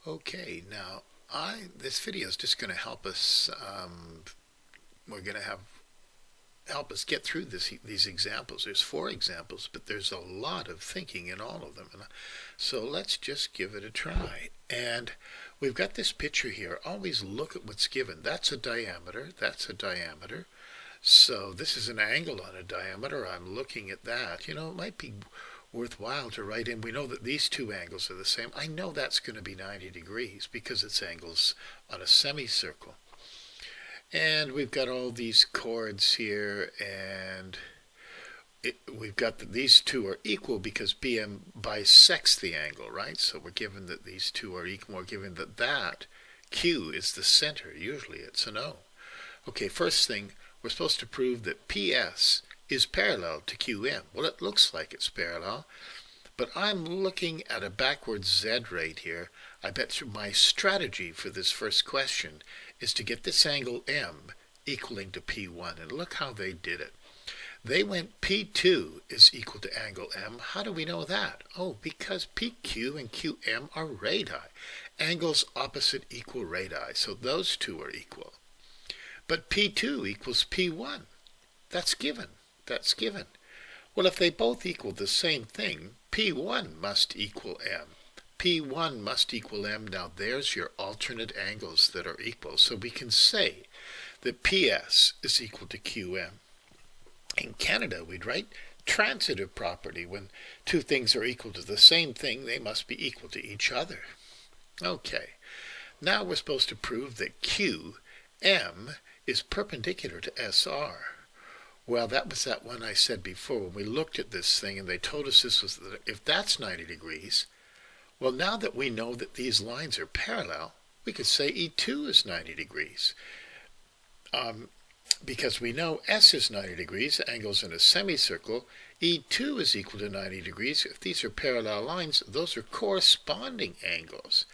Okay, now this video is just going to help us. We're going to have help us get through these examples. There's 4 examples, but there's a lot of thinking in all of them. So let's just give it a try. And we've got this picture here. Always look at what's given. That's a diameter. That's a diameter. So this is an angle on a diameter. I'm looking at that. You know, it might be worthwhile to write in. We know that these 2 angles are the same. I know that's going to be 90 degrees because it's angles on a semicircle. And we've got all these chords here, and we've got that these 2 are equal because BM bisects the angle, right? So we're given that these 2 are equal. We're given that Q is the center. Usually it's an O. Okay, first thing, we're supposed to prove that PS is parallel to QM. Well, it looks like it's parallel, but I'm looking at a backwards Z right here. I bet you my strategy for this first question is to get this angle M equaling to P1. And look how they did it. They went P2 is equal to angle M. How do we know that? Oh, because PQ and QM are radii. Angles opposite equal radii. So those 2 are equal. But P2 equals P1. That's given. That's given. Well, if they both equal the same thing, P1 must equal M. P1 must equal M. Now there's your alternate angles that are equal. So we can say that PS is equal to QM. In Canada, we'd write transitive property. When 2 things are equal to the same thing, they must be equal to each other. Okay. Now we're supposed to prove that QM is perpendicular to SR. Well, that was that one I said before when we looked at this thing and they told us this was, if that's 90 degrees, well, now that we know that these lines are parallel, we could say E2 is 90 degrees. Because we know S is 90 degrees, angles in a semicircle, E2 is equal to 90 degrees. If these are parallel lines, those are corresponding angles.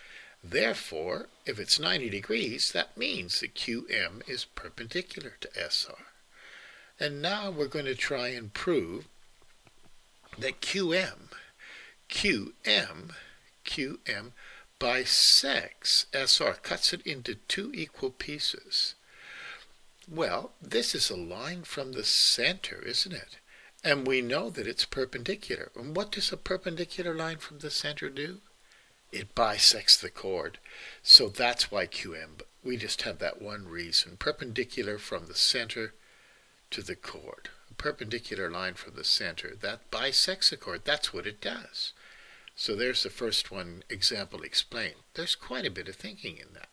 Therefore, if it's 90 degrees, that means that QM is perpendicular to SR. And now we're going to try and prove that QM bisects SR, cuts it into 2 equal pieces. Well, this is a line from the center, isn't it? And we know that it's perpendicular. And what does a perpendicular line from the center do? It bisects the chord. So that's why QM, we just have that one reason. Perpendicular from the center to the chord. A perpendicular line from the center, that bisects the chord. That's what it does. So there's the first one example explained. There's quite a bit of thinking in that.